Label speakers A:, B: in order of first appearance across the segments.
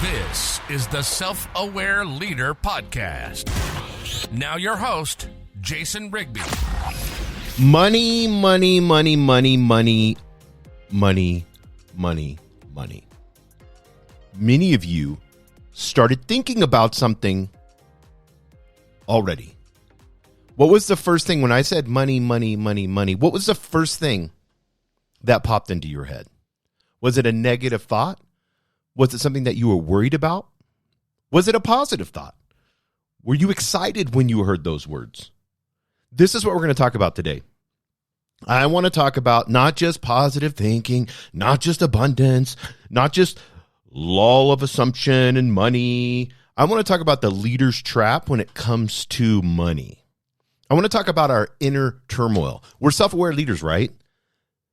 A: This is the Self-Aware Leader Podcast. Now your host, Jason Rigby.
B: Money, money, money, money, money, money, money, money. Many of you started thinking about something already. What was the first thing when I said money, money, money, money? What was the first thing that popped into your head? Was it a negative thought? Was it something that you were worried about? Was it a positive thought? Were you excited when you heard those words? This is what we're going to talk about today. I want to talk about not just positive thinking, not just abundance, not just law of assumption and money. I want to talk about the leader's trap when it comes to money. I want to talk about our inner turmoil. We're self-aware leaders, right?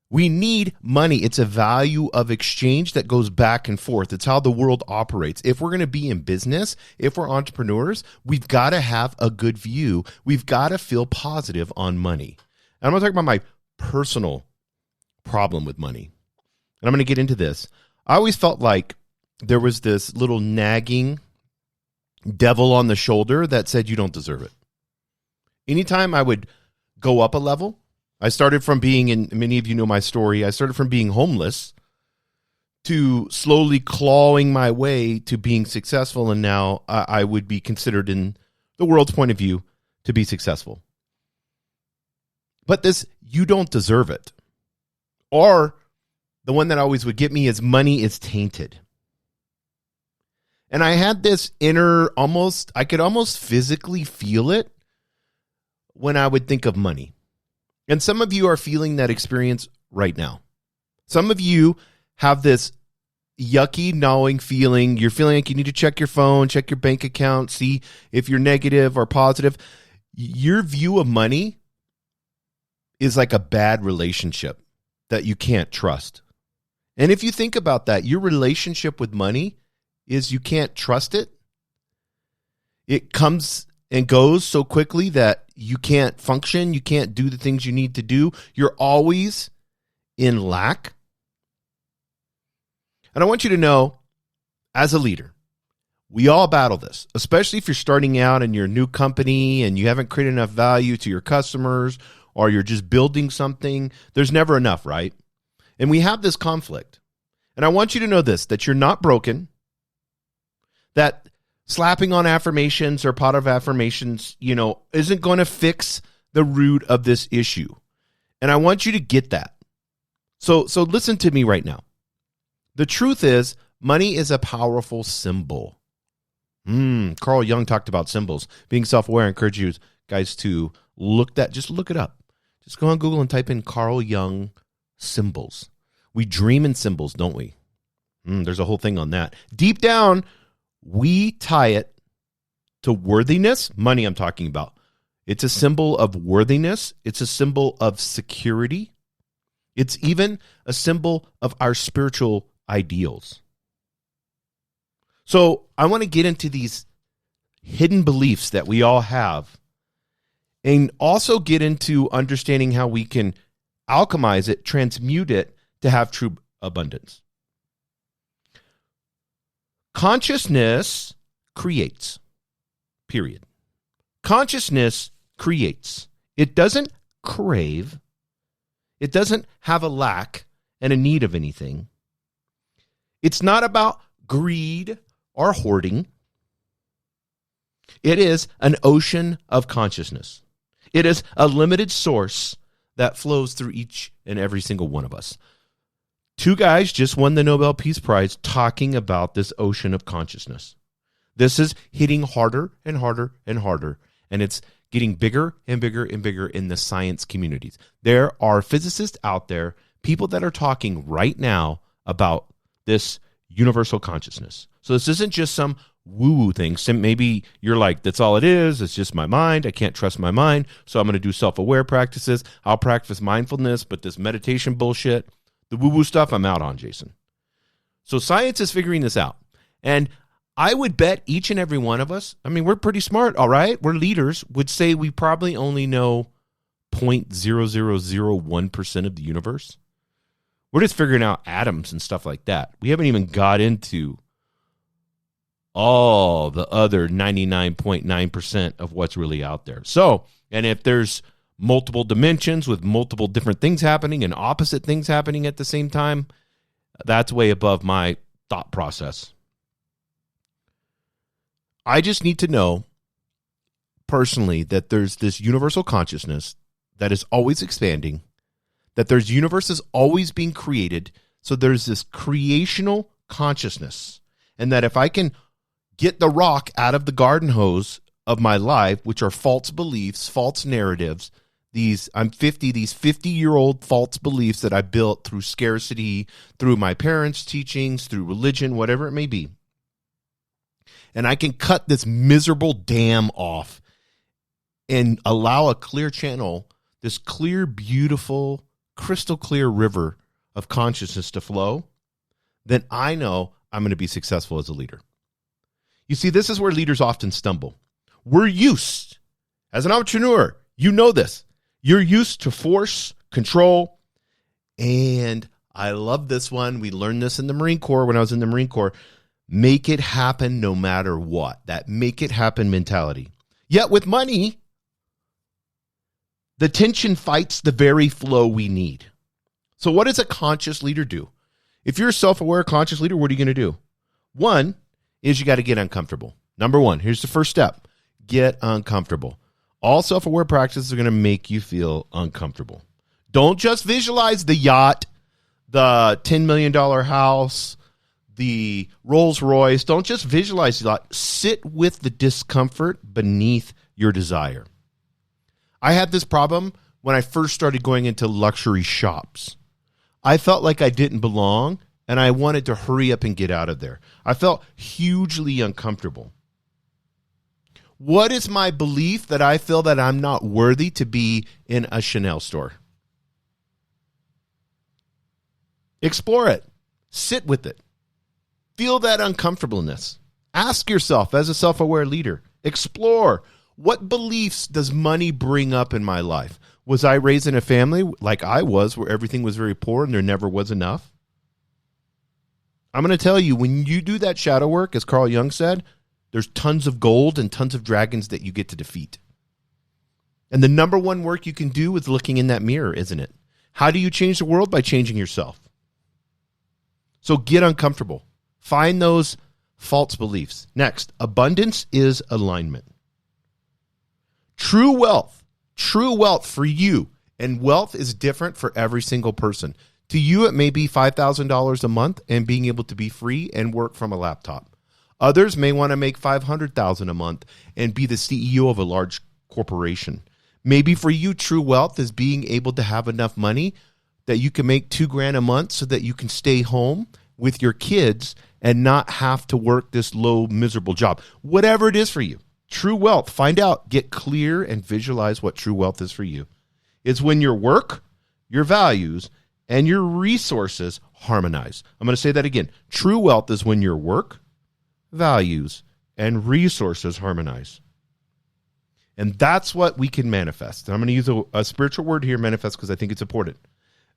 B: We need money. It's a value of exchange that goes back and forth. It's how the world operates. If we're going to be in business, if we're entrepreneurs, we've got to have a good view. We've got to feel positive on money. And I'm going to talk about my personal problem with money. And I'm going to get into this. I always felt like there was this little nagging devil on the shoulder that said, you don't deserve it. Anytime I would go up a level, I started from being, and many of you know my story, I started from being homeless to slowly clawing my way to being successful, and now I would be considered in the world's point of view to be successful. But this, you don't deserve it. Or the one that always would get me is money is tainted. And I had this inner, I could almost physically feel it when I would think of money. And some of you are feeling that experience right now. Some of you have this yucky, gnawing feeling. You're feeling like you need to check your phone, check your bank account, see if you're negative or positive. Your view of money is like a bad relationship that you can't trust. And if you think about that, your relationship with money is you can't trust it. It comes and goes so quickly that you can't function, you can't do the things you need to do. You're always in lack. And I want you to know, as a leader, we all battle this, especially if you're starting out in your new company and you haven't created enough value to your customers, or you're just building something. There's never enough, right? And we have this conflict. And I want you to know this, that you're not broken, that slapping on affirmations or pot of affirmations, isn't going to fix the root of this issue. And I want you to get that. So listen to me right now. The truth is, money is a powerful symbol. Carl Jung talked about symbols. Being self-aware, I encourage you guys to just look it up. Just go on Google and type in Carl Jung symbols. We dream in symbols, don't we? There's a whole thing on that. Deep down, we tie it to worthiness. Money I'm talking about. It's a symbol of worthiness. It's a symbol of security. It's even a symbol of our spiritual ideals. So I want to get into these hidden beliefs that we all have, and also get into understanding how we can alchemize it, transmute it to have true abundance. Consciousness creates, period. Consciousness creates. It doesn't crave. It doesn't have a lack and a need of anything. It's not about greed or hoarding. It is an ocean of consciousness. It is a limited source that flows through each and every single one of us. Two guys just won the Nobel Peace Prize talking about this ocean of consciousness. This is hitting harder and harder and harder, and it's getting bigger and bigger and bigger in the science communities. There are physicists out there, people that are talking right now about this universal consciousness. So this isn't just some woo-woo thing. Maybe you're like, that's all it is. It's just my mind. I can't trust my mind, so I'm going to do self-aware practices. I'll practice mindfulness, but this meditation bullshit, the woo-woo stuff, I'm out on, Jason. So science is figuring this out. And I would bet each and every one of us, we're pretty smart, all right? We're leaders, would say we probably only know 0.0001% of the universe. We're just figuring out atoms and stuff like that. We haven't even got into all the other 99.9% of what's really out there. So, and if there's multiple dimensions with multiple different things happening and opposite things happening at the same time, that's way above my thought process. I just need to know personally that there's this universal consciousness that is always expanding, that there's universes always being created. So there's this creational consciousness. And that if I can get the rock out of the garden hose of my life, which are false beliefs, false narratives, these 50-year-old false beliefs that I built through scarcity, through my parents' teachings, through religion, whatever it may be. And I can cut this miserable dam off and allow a clear channel, this clear, beautiful, crystal clear river of consciousness to flow, then I know I'm going to be successful as a leader. You see, this is where leaders often stumble. We're used, as an entrepreneur, you know this. You're used to force, control, and I love this one. We learned this in the Marine Corps when I was in the Marine Corps. Make it happen no matter what. That make it happen mentality. Yet with money, the tension fights the very flow we need. So what does a conscious leader do? If you're a self-aware conscious leader, what are you going to do? One is you got to get uncomfortable. Number one, here's the first step. Get uncomfortable. All self-aware practices are going to make you feel uncomfortable. Don't just visualize the yacht, the $10 million house, the Rolls Royce. Don't just visualize the yacht. Sit with the discomfort beneath your desire. I had this problem when I first started going into luxury shops. I felt like I didn't belong, and I wanted to hurry up and get out of there. I felt hugely uncomfortable. What is my belief that I feel that I'm not worthy to be in a Chanel store? Explore it. Sit with it. Feel that uncomfortableness. Ask yourself as a self-aware leader, explore, what beliefs does money bring up in my life? Was I raised in a family like I was where everything was very poor and there never was enough? I'm going to tell you, when you do that shadow work, as Carl Jung said, there's tons of gold and tons of dragons that you get to defeat. And the number one work you can do is looking in that mirror, isn't it? How do you change the world? By changing yourself. So get uncomfortable. Find those false beliefs. Next, abundance is alignment. True wealth for you, and wealth is different for every single person. To you, it may be $5,000 a month and being able to be free and work from a laptop. Others may want to make $500,000 a month and be the CEO of a large corporation. Maybe for you, true wealth is being able to have enough money that you can make $2,000 a month so that you can stay home with your kids and not have to work this low, miserable job. Whatever it is for you. True wealth, find out, get clear and visualize what true wealth is for you. It's when your work, your values, and your resources harmonize. I'm going to say that again. True wealth is when your work, values, and resources harmonize. And that's what we can manifest. And I'm going to use a spiritual word here, manifest, because I think it's important.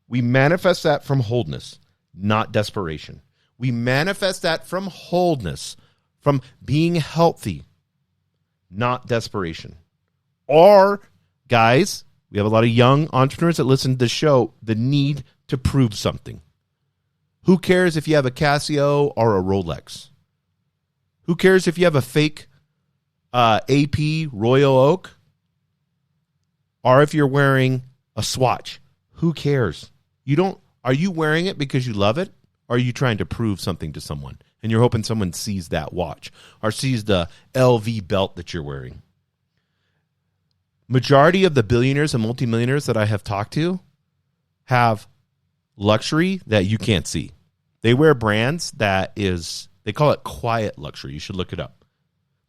B: We manifest that from wholeness, not desperation. We manifest that from wholeness, from being healthy, not desperation. Or, guys, we have a lot of young entrepreneurs that listen to this show, the need to prove something. Who cares if you have a Casio or a Rolex? Who cares if you have a fake AP Royal Oak? Or if you're wearing a Swatch? Who cares? Are you wearing it because you love it? Or are you trying to prove something to someone? And you're hoping someone sees that watch or sees the LV belt that you're wearing. Majority of the billionaires and multimillionaires that I have talked to have luxury that you can't see. They wear brands they call it quiet luxury. You should look it up.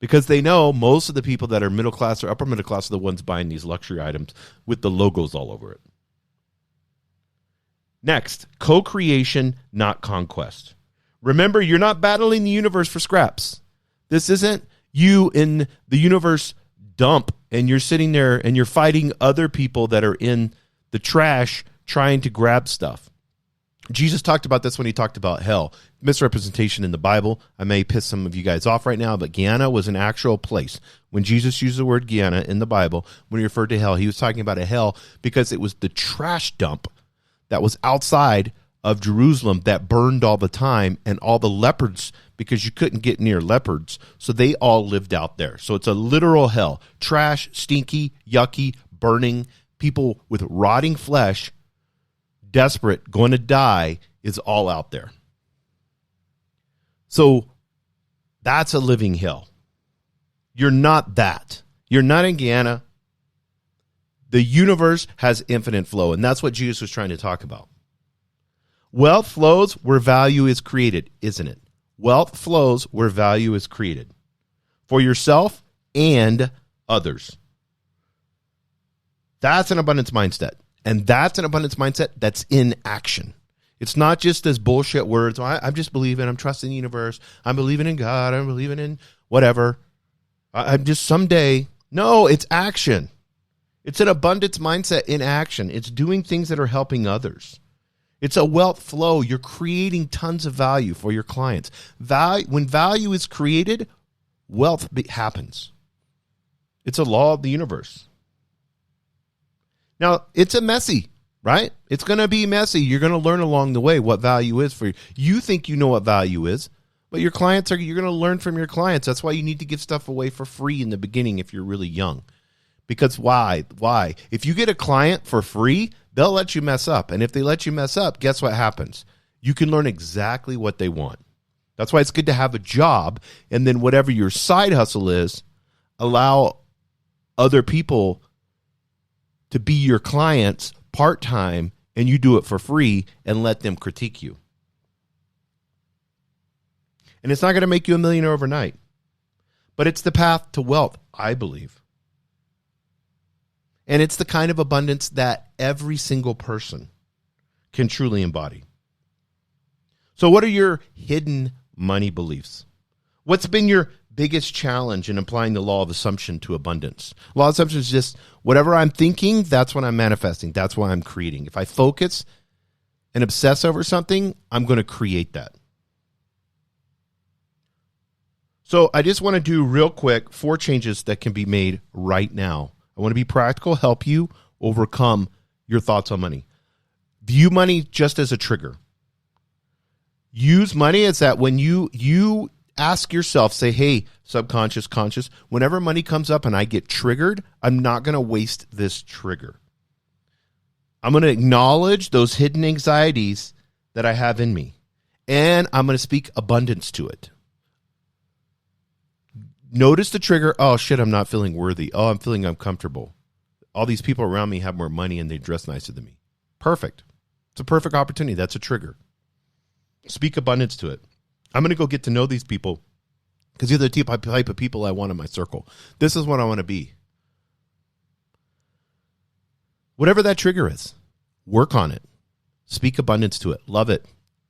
B: Because they know most of the people that are middle class or upper middle class are the ones buying these luxury items with the logos all over it. Next, co-creation, not conquest. Remember, you're not battling the universe for scraps. This isn't you in the universe dump and you're sitting there and you're fighting other people that are in the trash trying to grab stuff. Jesus talked about this when he talked about hell. Misrepresentation in the Bible. I may piss some of you guys off right now, but Gehenna was an actual place. When Jesus used the word Gehenna in the Bible, when he referred to hell, he was talking about a hell because it was the trash dump that was outside of Jerusalem that burned all the time, and all the leopards, because you couldn't get near leopards, so they all lived out there. So it's a literal hell. Trash, stinky, yucky, burning, people with rotting flesh, desperate, going to die, is all out there. So that's a living hell. You're not that. You're not in Gehenna. The universe has infinite flow, and that's what Jesus was trying to talk about. Wealth flows where value is created, isn't it? Wealth flows where value is created for yourself and others. That's an abundance mindset. And that's an abundance mindset that's in action. It's not just as bullshit words. I'm just believing. I'm trusting the universe. I'm believing in God. I'm believing in whatever. I'm just someday. No, it's action. It's an abundance mindset in action. It's doing things that are helping others. It's a wealth flow. You're creating tons of value for your clients. When value is created, wealth happens. It's a law of the universe. Now, it's a messy, right? It's going to be messy. You're going to learn along the way what value is for you. You think you know what value is, but you're going to learn from your clients. That's why you need to give stuff away for free in the beginning if you're really young. Because why? If you get a client for free, they'll let you mess up. And if they let you mess up, guess what happens? You can learn exactly what they want. That's why it's good to have a job. And then whatever your side hustle is, allow other people to be your clients part-time, and you do it for free and let them critique you. And it's not going to make you a millionaire overnight, but it's the path to wealth, I believe. And it's the kind of abundance that every single person can truly embody. So what are your hidden money beliefs? What's been your biggest challenge in applying the law of assumption to abundance? Law of assumption is just whatever I'm thinking, that's what I'm manifesting. That's what I'm creating. If I focus and obsess over something, I'm going to create that. So I just want to do real quick 4 changes that can be made right now. I want to be practical, help you overcome your thoughts on money. View money just as a trigger. Use money as that when you ask yourself, say, hey, subconscious, conscious, whenever money comes up and I get triggered, I'm not going to waste this trigger. I'm going to acknowledge those hidden anxieties that I have in me, and I'm going to speak abundance to it. Notice the trigger. Oh, shit, I'm not feeling worthy. Oh, I'm feeling uncomfortable. All these people around me have more money and they dress nicer than me. Perfect. It's a perfect opportunity. That's a trigger. Speak abundance to it. I'm going to go get to know these people because they're the type of people I want in my circle. This is what I want to be. Whatever that trigger is, work on it. Speak abundance to it. Love it.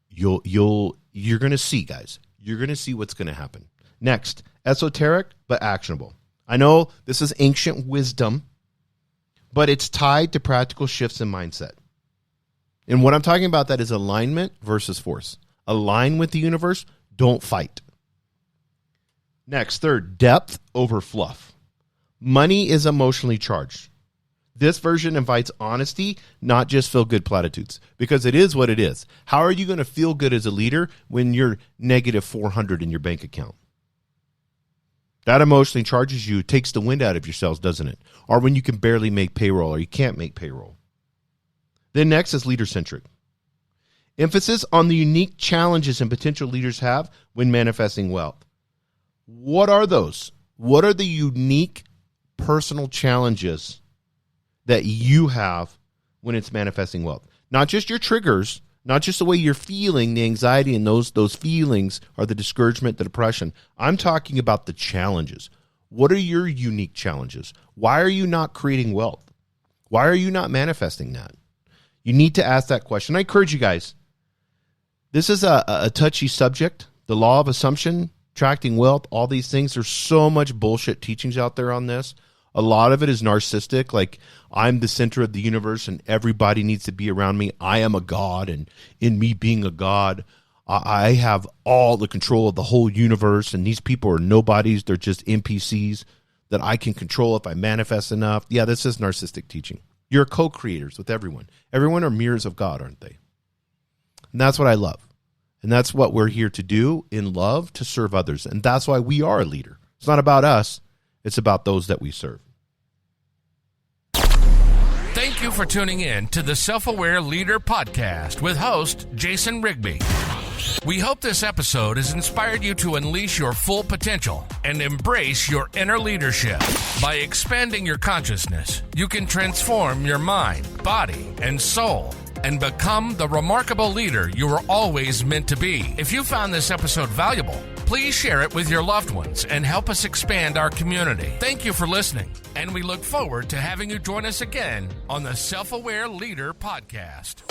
B: You're going to see, guys. You're going to see what's going to happen. Next, esoteric but actionable. I know this is ancient wisdom, but it's tied to practical shifts in mindset. And what I'm talking about, that is alignment versus force. Align with the universe. Don't fight. Next, third, depth over fluff. Money is emotionally charged. This version invites honesty, not just feel good platitudes, because it is what it is. How are you going to feel good as a leader when you're negative 400 in your bank account? That emotionally charges you, takes the wind out of your sails, doesn't it? Or when you can barely make payroll or you can't make payroll. Then next is leader-centric. Emphasis on the unique challenges and potential leaders have when manifesting wealth. What are those? What are the unique personal challenges that you have when it's manifesting wealth? Not just your triggers, not just the way you're feeling, the anxiety and those feelings or the discouragement, the depression. I'm talking about the challenges. What are your unique challenges? Why are you not creating wealth? Why are you not manifesting that? You need to ask that question. I encourage you guys. This is a touchy subject. The law of assumption, attracting wealth, all these things. There's so much bullshit teachings out there on this. A lot of it is narcissistic, like I'm the center of the universe and everybody needs to be around me. I am a god, and in me being a god, I have all the control of the whole universe, and these people are nobodies. They're just NPCs that I can control if I manifest enough. Yeah, this is narcissistic teaching. You're co-creators with everyone. Everyone are mirrors of God, aren't they? And that's what I love. And that's what we're here to do in love, to serve others. And that's why we are a leader. It's not about us. It's about those that we serve.
A: Thank you for tuning in to the Self-Aware Leader Podcast with host Jason Rigby. We hope this episode has inspired you to unleash your full potential and embrace your inner leadership. By expanding your consciousness, you can transform your mind, body, and soul and become the remarkable leader you were always meant to be. If you found this episode valuable, please share it with your loved ones and help us expand our community. Thank you for listening, and we look forward to having you join us again on the Self-Aware Leader Podcast.